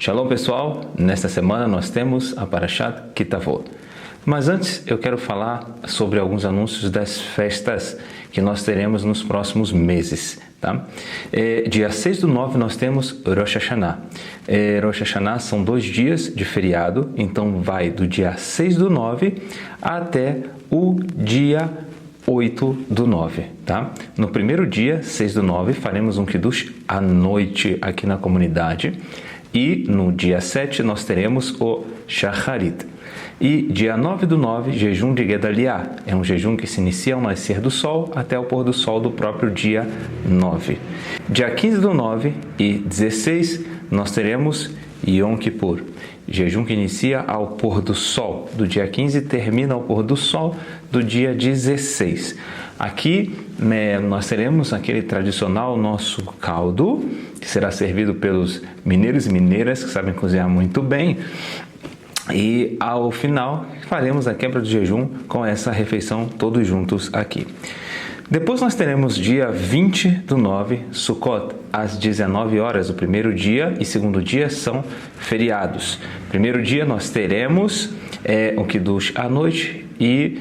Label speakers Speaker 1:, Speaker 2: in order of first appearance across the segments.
Speaker 1: Shalom pessoal, nesta semana nós temos a Parashat Kitavot. Mas antes eu quero falar sobre alguns anúncios das festas que nós teremos nos próximos meses. Tá? Dia 6/9 nós temos Rosh Hashanah. Rosh Hashanah são 2 dias de feriado, então vai do dia 6/9 até o dia 8/9, tá? No primeiro dia, 6/9, faremos um Kiddush à noite aqui na comunidade. E no dia 7 nós teremos o Shacharit. E dia 9/9, jejum de Gedaliah. É um jejum que se inicia ao nascer do sol até o pôr do sol do próprio dia 9. Dia 15/9 e 16 nós teremos Yom Kippur. Jejum que inicia ao pôr do sol do dia 15 e termina ao pôr do sol do dia 16. Aqui nós teremos aquele tradicional nosso caldo, que será servido pelos mineiros e mineiras que sabem cozinhar muito bem. E ao final faremos a quebra do jejum com essa refeição todos juntos aqui. Depois nós teremos dia 20/9, Sukkot, às 19 horas. O primeiro dia e segundo dia são feriados. Primeiro dia nós teremos o Kiddush à noite e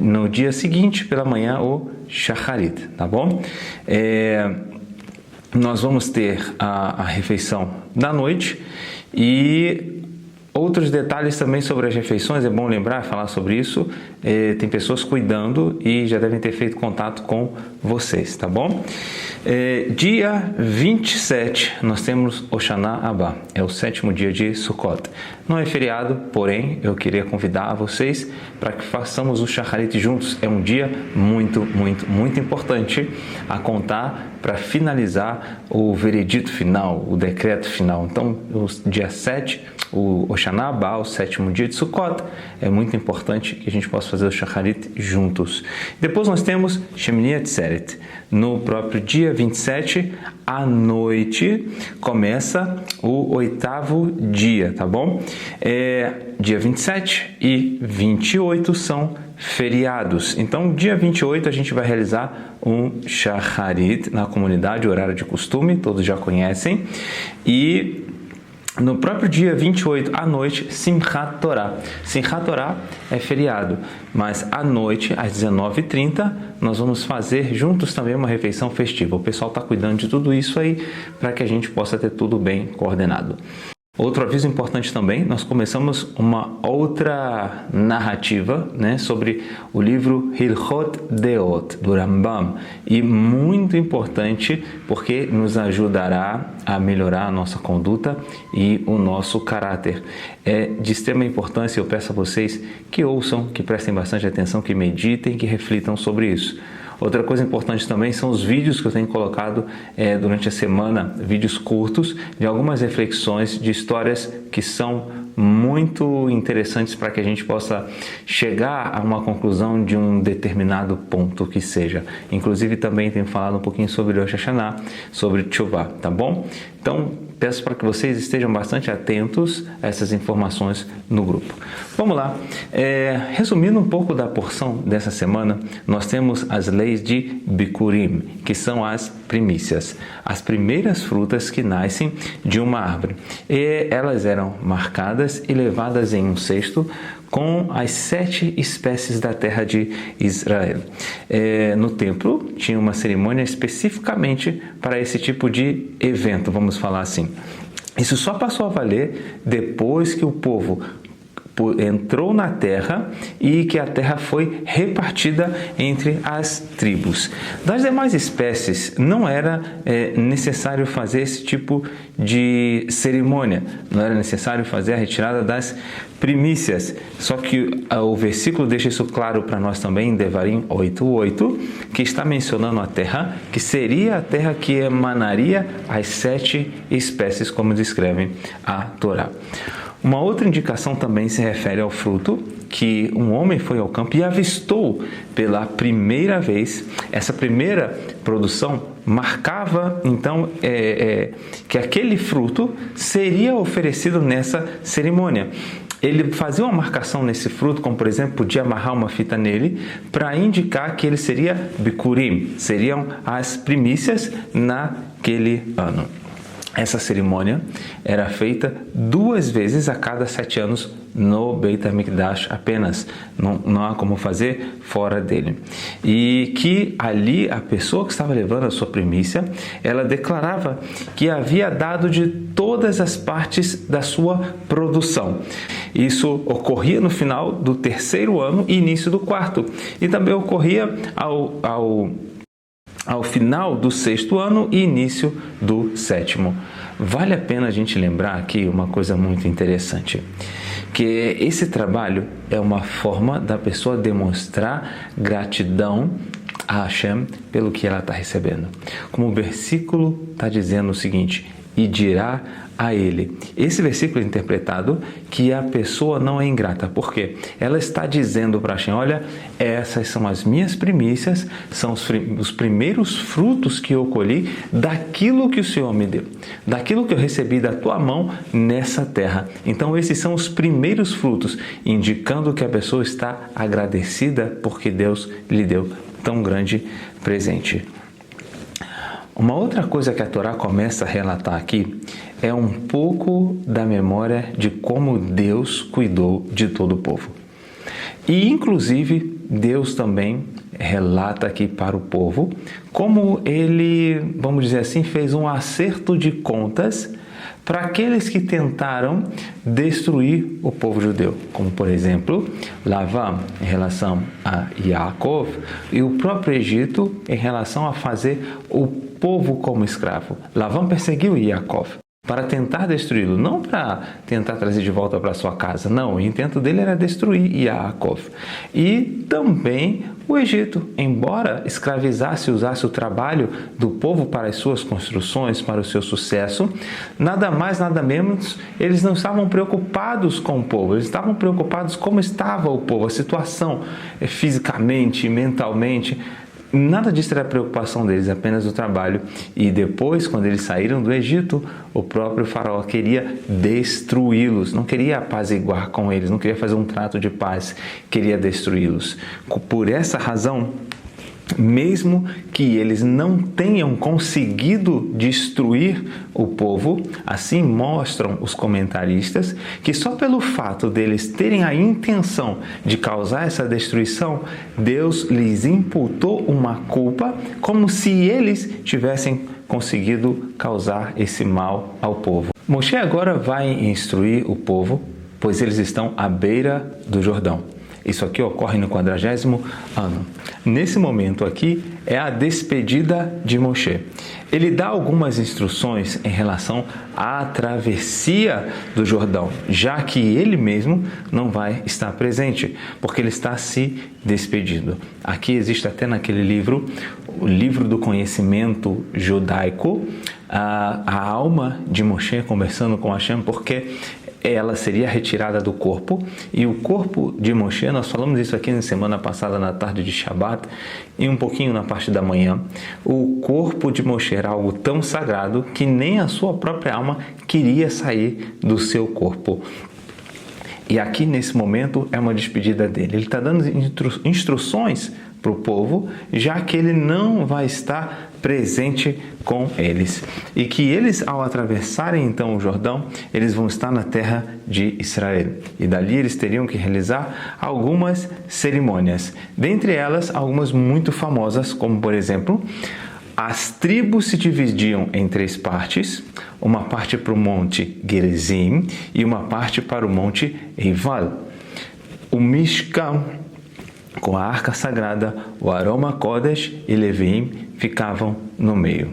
Speaker 1: no dia seguinte, pela manhã, o Shacharit, tá bom? Nós vamos ter a refeição da noite e outros detalhes também sobre as refeições, é bom lembrar, falar sobre isso. Tem pessoas cuidando e já devem ter feito contato com vocês, tá bom? Dia 27, nós temos Hoshana Abba, é o 7º dia de Sukkot. Não é feriado, porém, eu queria convidar vocês para que façamos o Shacharit juntos. É um dia muito, muito, muito importante a contar para finalizar o veredito final, o decreto final. Então, o dia 7, o Hoshana Abba, o 7º dia de Sukkot, é muito importante que a gente possa fazer o Shacharit juntos. Depois nós temos Shemini Atzeret. No próprio dia 27, à noite, começa o 8º dia, tá bom? Dia 27 e 28 são feriados. Então, dia 28 a gente vai realizar um Shacharit na comunidade, horário de costume, todos já conhecem. E no próprio dia 28, à noite, Simchat Torah. Simchat Torah é feriado, mas à noite, às 19h30, nós vamos fazer juntos também uma refeição festiva. O pessoal está cuidando de tudo isso aí para que a gente possa ter tudo bem coordenado. Outro aviso importante também, nós começamos uma outra narrativa, sobre o livro Hilchot Deot, do Rambam, e muito importante porque nos ajudará a melhorar a nossa conduta e o nosso caráter. É de extrema importância, eu peço a vocês que ouçam, que prestem bastante atenção, que meditem, que reflitam sobre isso. Outra coisa importante também são os vídeos que eu tenho colocado durante a semana, vídeos curtos de algumas reflexões de histórias que são muito interessantes para que a gente possa chegar a uma conclusão de um determinado ponto que seja. Inclusive também tenho falado um pouquinho sobre Rosh Hashanah, sobre Teshuvah, tá bom? Então, peço para que vocês estejam bastante atentos a essas informações no grupo. Vamos lá. Resumindo um pouco da porção dessa semana, nós temos as leis de Bikurim, que são as primícias, as primeiras frutas que nascem de uma árvore. E elas eram marcadas e levadas em um cesto com as 7 espécies da terra de Israel. No templo tinha uma cerimônia especificamente para esse tipo de evento, vamos falar assim. Isso só passou a valer depois que o povo entrou na terra e que a terra foi repartida entre as tribos. Das demais espécies, não era necessário fazer esse tipo de cerimônia, não era necessário fazer a retirada das primícias. Só que o versículo deixa isso claro para nós também, em Devarim 8:8, que está mencionando a terra, que seria a terra que emanaria as 7 espécies, como descreve a Torá. Uma outra indicação também se refere ao fruto, que um homem foi ao campo e avistou pela primeira vez. Essa primeira produção marcava, então, que aquele fruto seria oferecido nessa cerimônia. Ele fazia uma marcação nesse fruto, como por exemplo, podia amarrar uma fita nele, para indicar que ele seria Bikurim, seriam as primícias naquele ano. essa cerimônia era feita 2 vezes a cada 7 anos no Beit HaMikdash apenas. Não há como fazer fora dele. E que ali a pessoa que estava levando a sua primícia, ela declarava que havia dado de todas as partes da sua produção. Isso ocorria no final do 3º ano e início do 4º. E também ocorria ao final do 6º ano e início do 7º. Vale a pena a gente lembrar aqui uma coisa muito interessante, que esse trabalho é uma forma da pessoa demonstrar gratidão a Hashem pelo que ela está recebendo. Como o versículo está dizendo o seguinte: e dirá a ele. Esse versículo é interpretado que a pessoa não é ingrata. Por quê? Ela está dizendo para Hashem: olha, essas são as minhas primícias, são os primeiros frutos que eu colhi daquilo que o Senhor me deu, daquilo que eu recebi da tua mão nessa terra. Então esses são os primeiros frutos, indicando que a pessoa está agradecida porque Deus lhe deu tão grande presente. Uma outra coisa que a Torá começa a relatar aqui é um pouco da memória de como Deus cuidou de todo o povo. E, inclusive, Deus também relata aqui para o povo como ele, vamos dizer assim, fez um acerto de contas para aqueles que tentaram destruir o povo judeu, como, por exemplo, Lavan em relação a Yaakov e o próprio Egito em relação a fazer o povo como escravo. Lavan perseguiu Yaakov para tentar destruí-lo, não para tentar trazer de volta para sua casa. Não, o intento dele era destruir Yaakov. E também o Egito, embora escravizasse e usasse o trabalho do povo para as suas construções, para o seu sucesso, nada mais, nada menos, eles não estavam preocupados com o povo, eles estavam preocupados como estava o povo, a situação fisicamente, mentalmente. Nada disso era a preocupação deles, apenas o trabalho. E depois, quando eles saíram do Egito, o próprio faraó queria destruí-los, não queria apaziguar com eles, não queria fazer um trato de paz, queria destruí-los. Por essa razão, mesmo que eles não tenham conseguido destruir o povo, assim mostram os comentaristas que só pelo fato deles terem a intenção de causar essa destruição, Deus lhes imputou uma culpa, como se eles tivessem conseguido causar esse mal ao povo. Moshe agora vai instruir o povo, pois eles estão à beira do Jordão. Isso aqui ocorre no 40º ano. Nesse momento aqui é a despedida de Moshe. Ele dá algumas instruções em relação à travessia do Jordão, já que ele mesmo não vai estar presente, porque ele está se despedindo. Aqui existe até naquele livro, o livro do conhecimento judaico, a alma de Moshe conversando com Hashem, porque ela seria retirada do corpo, e o corpo de Moshe, nós falamos isso aqui na semana passada, na tarde de Shabat, e um pouquinho na parte da manhã. O corpo de Moshe era algo tão sagrado que nem a sua própria alma queria sair do seu corpo. E aqui, nesse momento, é uma despedida dele. Ele está dando instruções para o povo, já que ele não vai estar presente com eles. E que eles, ao atravessarem então o Jordão, eles vão estar na terra de Israel. E dali eles teriam que realizar algumas cerimônias. Dentre elas, algumas muito famosas, como por exemplo, as tribos se dividiam em 3 partes, uma parte para o monte Gerizim e uma parte para o monte Eival. O Mishkan, com a arca sagrada, o Aroma Kodesh e Levim ficavam no meio.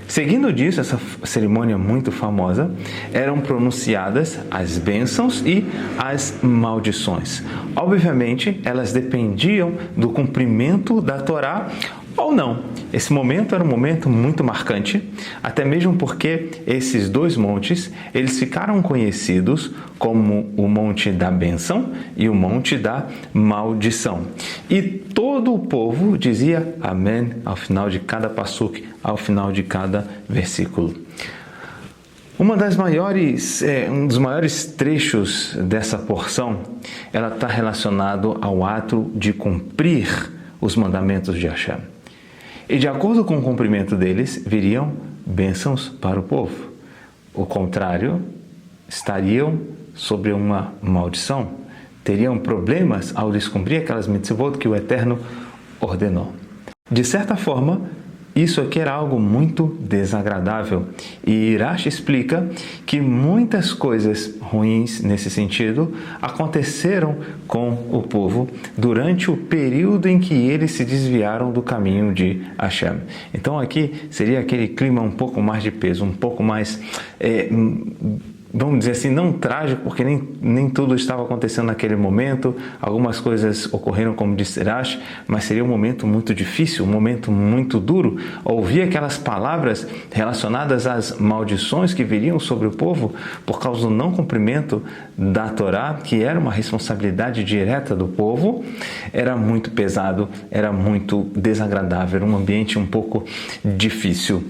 Speaker 1: Seguindo disso, essa cerimônia muito famosa, eram pronunciadas as bênçãos e as maldições. Obviamente, elas dependiam do cumprimento da Torá ou não. Esse momento era um momento muito marcante, até mesmo porque esses 2 montes, eles ficaram conhecidos como o Monte da Bênção e o Monte da Maldição. E todo o povo dizia Amém ao final de cada pasuk, ao final de cada versículo. Um dos maiores trechos dessa porção, ela está relacionado ao ato de cumprir os mandamentos de Hashem. E de acordo com o cumprimento deles, viriam bênçãos para o povo. O contrário, estariam sobre uma maldição, teriam problemas ao descumprir aquelas mitzvot que o Eterno ordenou. De certa forma, isso aqui era algo muito desagradável. E Rashi explica que muitas coisas ruins nesse sentido aconteceram com o povo durante o período em que eles se desviaram do caminho de Hashem. Então aqui seria aquele clima um pouco mais de peso, um pouco mais... vamos dizer assim, não trágico, porque nem tudo estava acontecendo naquele momento. Algumas coisas ocorreram, como disse Rashi, mas seria um momento muito difícil, um momento muito duro. Ouvir aquelas palavras relacionadas às maldições que viriam sobre o povo por causa do não cumprimento da Torá, que era uma responsabilidade direta do povo, era muito pesado, era muito desagradável, era um ambiente um pouco difícil.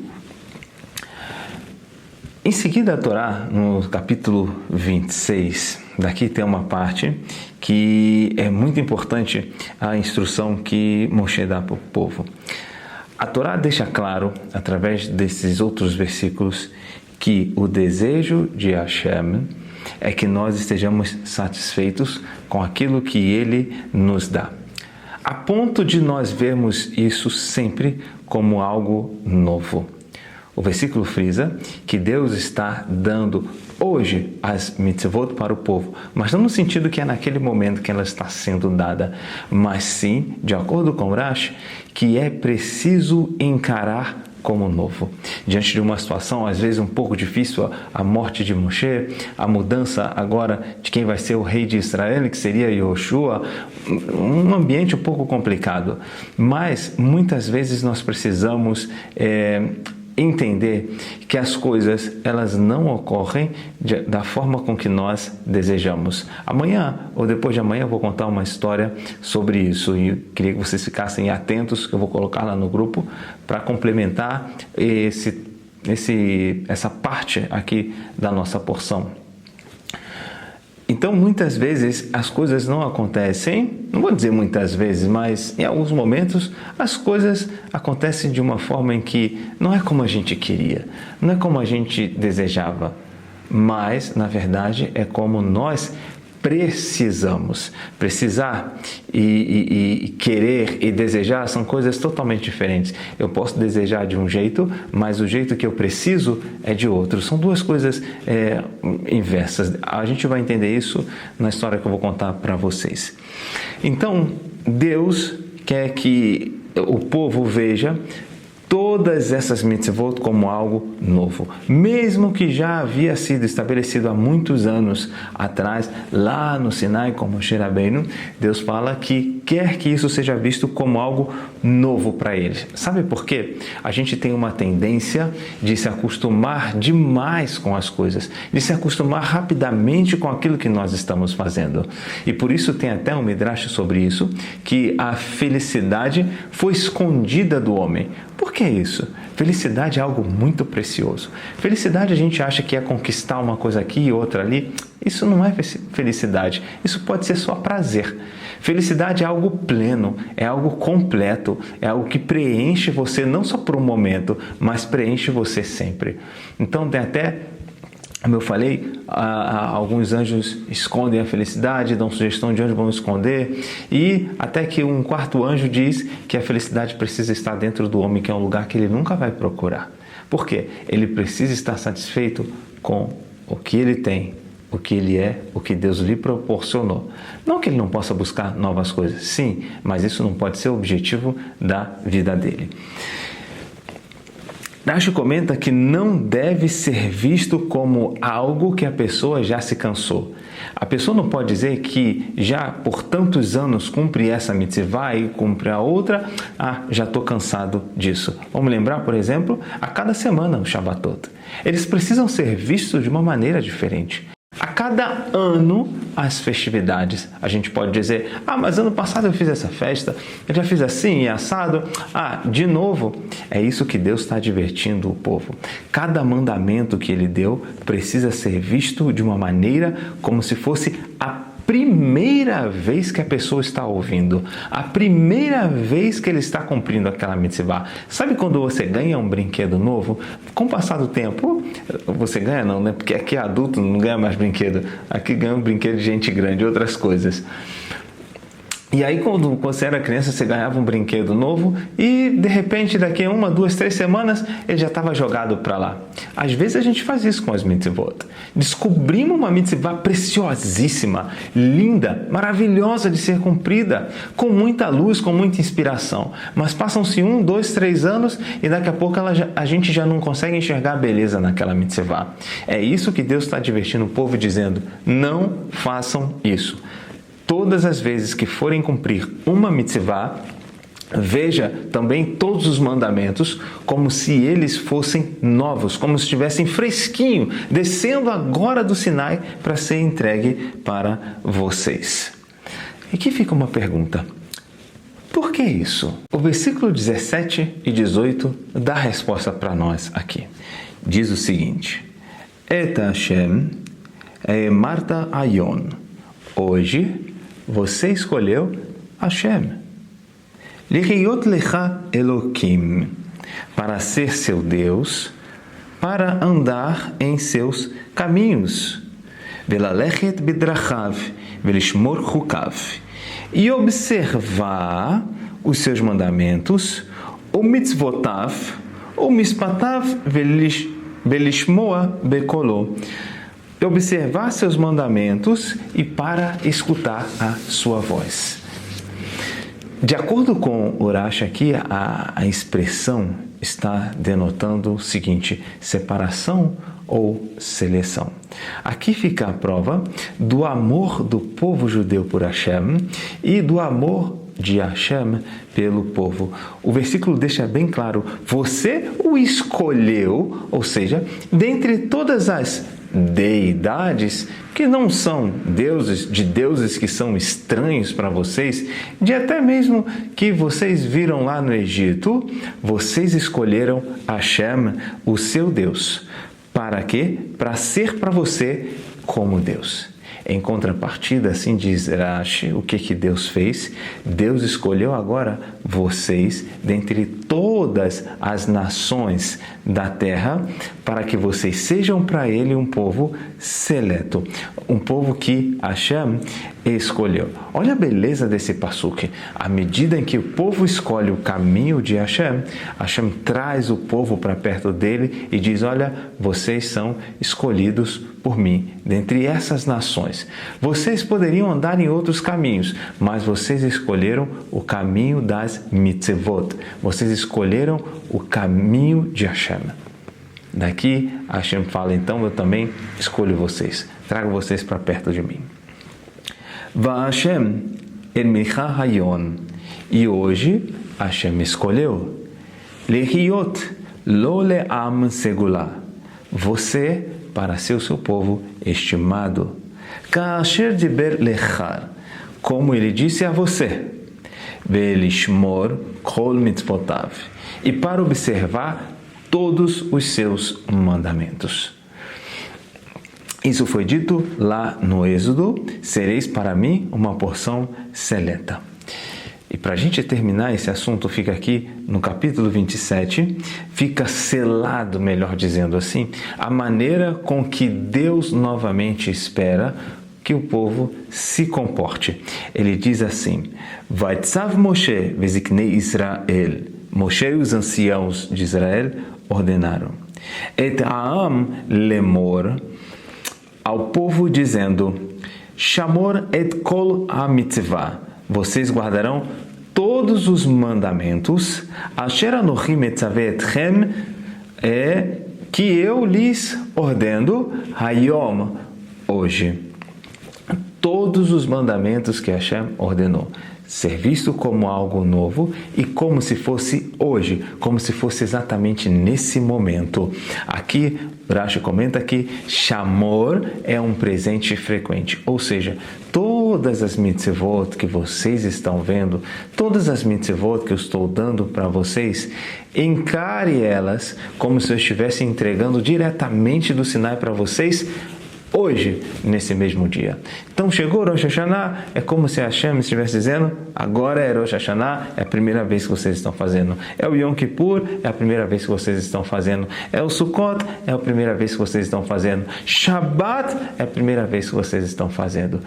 Speaker 1: Em seguida, a Torá, no capítulo 26, daqui tem uma parte que é muito importante, a instrução que Moshe dá para o povo. A Torá deixa claro, através desses outros versículos, que o desejo de Hashem é que nós estejamos satisfeitos com aquilo que Ele nos dá, a ponto de nós vermos isso sempre como algo novo. O versículo frisa que Deus está dando hoje as mitzvot para o povo, mas não no sentido que é naquele momento que ela está sendo dada, mas sim, de acordo com Rashi, que é preciso encarar como novo. Diante de uma situação, às vezes, um pouco difícil, a morte de Moshe, a mudança agora de quem vai ser o rei de Israel, que seria Yoshua, um ambiente um pouco complicado. Mas, muitas vezes, nós precisamos entender que as coisas elas não ocorrem da forma com que nós desejamos. Amanhã ou depois de amanhã eu vou contar uma história sobre isso e eu queria que vocês ficassem atentos, que eu vou colocar lá no grupo para complementar essa parte aqui da nossa porção. Então, muitas vezes, as coisas não acontecem, não vou dizer muitas vezes, mas em alguns momentos, as coisas acontecem de uma forma em que não é como a gente queria, não é como a gente desejava, mas, na verdade, é como nós precisamos. Precisar e querer e desejar são coisas totalmente diferentes. Eu posso desejar de um jeito, mas o jeito que eu preciso é de outro. São duas coisas inversas. A gente vai entender isso na história que eu vou contar para vocês. Então, Deus quer que o povo veja todas essas mitzvot como algo novo, mesmo que já havia sido estabelecido há muitos anos atrás, lá no Sinai, com Moshe Rabbeinu. Deus fala que quer que isso seja visto como algo novo para eles. Sabe por quê? A gente tem uma tendência de se acostumar demais com as coisas, de se acostumar rapidamente com aquilo que nós estamos fazendo. E por isso tem até um midrash sobre isso, que a felicidade foi escondida do homem. Por que isso? Felicidade é algo muito precioso. Felicidade a gente acha que é conquistar uma coisa aqui e outra ali. Isso não é felicidade. Isso pode ser só prazer. Felicidade é algo pleno, é algo completo, é algo que preenche você não só por um momento, mas preenche você sempre. Então tem até, como eu falei, alguns anjos escondem a felicidade, dão sugestão de onde vão esconder, e até que um quarto anjo diz que a felicidade precisa estar dentro do homem, que é um lugar que ele nunca vai procurar. Por quê? Ele precisa estar satisfeito com o que ele tem, o que ele é, o que Deus lhe proporcionou. Não que ele não possa buscar novas coisas, sim, mas isso não pode ser o objetivo da vida dele. Rashi comenta que não deve ser visto como algo que a pessoa já se cansou. A pessoa não pode dizer que já por tantos anos cumpre essa mitzvah e cumpre a outra, já estou cansado disso. Vamos lembrar, por exemplo, a cada semana o Shabbatot. Eles precisam ser vistos de uma maneira diferente. A cada ano, as festividades. A gente pode dizer, mas ano passado eu fiz essa festa, eu já fiz assim e assado. De novo. É isso que Deus está advertindo o povo. Cada mandamento que Ele deu precisa ser visto de uma maneira como se fosse a primeira vez que a pessoa está ouvindo, a primeira vez que ele está cumprindo aquela mitzvah. Sabe quando você ganha um brinquedo novo? Com o passar do tempo, você ganha não, né? Porque aqui é adulto, não ganha mais brinquedo. Aqui ganha um brinquedo de gente grande, outras coisas. E aí, quando você era criança, você ganhava um brinquedo novo e, de repente, daqui a 1, 2, 3 semanas, ele já estava jogado para lá. Às vezes a gente faz isso com as mitzvot. Descobrimos uma mitzvah preciosíssima, linda, maravilhosa de ser cumprida, com muita luz, com muita inspiração. Mas passam-se 1, 2, 3 anos e daqui a pouco a gente já não consegue enxergar a beleza naquela mitzvah. É isso que Deus está advertindo o povo, dizendo: não façam isso. Todas as vezes que forem cumprir uma mitzvah, veja também todos os mandamentos como se eles fossem novos, como se estivessem fresquinho, descendo agora do Sinai para ser entregue para vocês. E aqui fica uma pergunta: por que isso? O versículo 17 e 18 dá a resposta para nós aqui. Diz o seguinte: Et Hashem Marta Ayon. Hoje você escolheu Hashem. Lichiyot lecha Elokim, para ser seu Deus, para andar em seus caminhos. Velalechet bidrachav, velishmor chukav, e observar os seus mandamentos, o mitzvotav, o mispatav, velishmoa bekolo. Observar seus mandamentos e para escutar a sua voz. De acordo com Urash aqui, a expressão está denotando o seguinte: separação ou seleção. Aqui fica a prova do amor do povo judeu por Hashem e do amor de Hashem pelo povo. O versículo deixa bem claro: você o escolheu, ou seja, dentre todas as deidades que não são deuses, de deuses que são estranhos para vocês, de até mesmo que vocês viram lá no Egito, vocês escolheram Hashem, o seu Deus. Para quê? Para ser para você como Deus. Em contrapartida, assim diz Rashi, o que Deus fez? Deus escolheu agora vocês dentre todas as nações da terra para que vocês sejam para Ele um povo seleto, um povo que Hashem escolheu. Olha a beleza desse passuque. À medida em que o povo escolhe o caminho de Hashem, Hashem traz o povo para perto dele e diz: olha, vocês são escolhidos por mim, dentre essas nações. Vocês poderiam andar em outros caminhos, mas vocês escolheram o caminho das mitzvot. Vocês escolheram o caminho de Hashem. Daqui, Hashem fala: então eu também escolho vocês. Trago vocês para perto de mim. Va'Hashem elmicha hayon. E hoje, Hashem escolheu. Lehiyot lo le'am segula. Você para ser o seu povo estimado. Ka'asher diber lechar. Como ele disse a você. Velishmor kol mitzvotav. E para observar todos os seus mandamentos. Isso foi dito lá no Êxodo: sereis para mim uma porção seleta. E para a gente terminar esse assunto, fica aqui no capítulo 27, fica selado, melhor dizendo assim, a maneira com que Deus novamente espera que o povo se comporte. Ele diz assim: Vaitzav Moshe veziknei Israel. Moshe e os anciãos de Israel ordenaram. Et ha'am lemor, ao povo dizendo: Shamor et kol ha-mitzvah. Vocês guardarão todos os mandamentos, asher anochi metzaveh etchem, que eu lhes ordeno, hayom, hoje. Todos os mandamentos que Hashem ordenou. Ser visto como algo novo e como se fosse hoje, como se fosse exatamente nesse momento. Aqui, Rashi comenta que Shamor é um presente frequente, ou seja, todas as mitzvot que vocês estão vendo, todas as mitzvot que eu estou dando para vocês, encare elas como se eu estivesse entregando diretamente do Sinai para vocês hoje, nesse mesmo dia. Então chegou Rosh Hashanah, é como se Hashem estivesse dizendo, agora é Rosh Hashanah, é a primeira vez que vocês estão fazendo. É o Yom Kippur, é a primeira vez que vocês estão fazendo. É o Sukkot, é a primeira vez que vocês estão fazendo. Shabbat, é a primeira vez que vocês estão fazendo.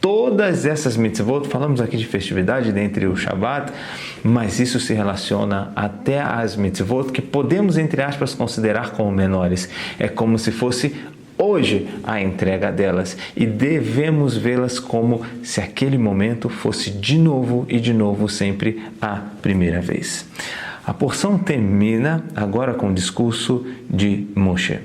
Speaker 1: Todas essas mitzvot, falamos aqui de festividade dentre o Shabbat, mas isso se relaciona até às mitzvot que podemos, entre aspas, considerar como menores. É como se fosse hoje a entrega delas e devemos vê-las como se aquele momento fosse de novo e de novo sempre a primeira vez. A porção termina agora com o discurso de Moshe,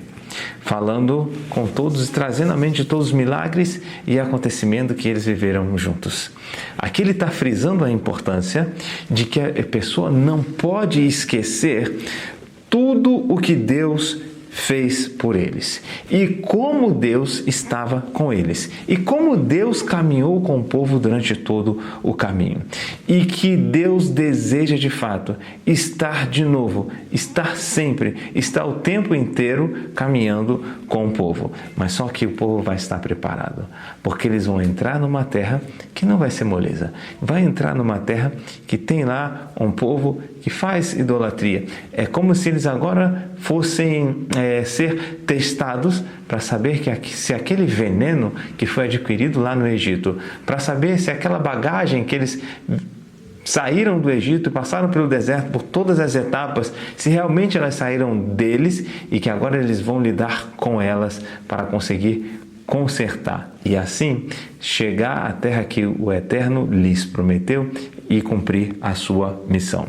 Speaker 1: falando com todos, trazendo à mente todos os milagres e acontecimentos que eles viveram juntos. Aqui ele está frisando a importância de que a pessoa não pode esquecer tudo o que Deus fez por eles e como Deus estava com eles e como Deus caminhou com o povo durante todo o caminho e que Deus deseja de fato estar de novo, estar sempre, estar o tempo inteiro caminhando com o povo, mas só que o povo vai estar preparado, porque eles vão entrar numa terra que não vai ser moleza, vai entrar numa terra que tem lá um povo que faz idolatria. É como se eles agora fossem ser testados para saber se aquele veneno que foi adquirido lá no Egito, para saber se aquela bagagem que eles saíram do Egito e passaram pelo deserto por todas as etapas, se realmente elas saíram deles e que agora eles vão lidar com elas para conseguir consertar e assim chegar à terra que o Eterno lhes prometeu e cumprir a sua missão.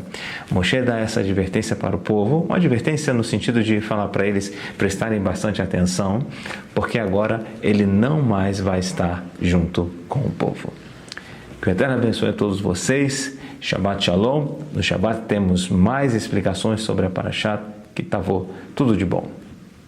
Speaker 1: Moshe dá essa advertência para o povo, uma advertência no sentido de falar para eles prestarem bastante atenção, porque agora ele não mais vai estar junto com o povo. Que o Eterno abençoe a todos vocês. Shabbat Shalom. No Shabbat temos mais explicações sobre a Parashat Ki Tavo. Tudo de bom.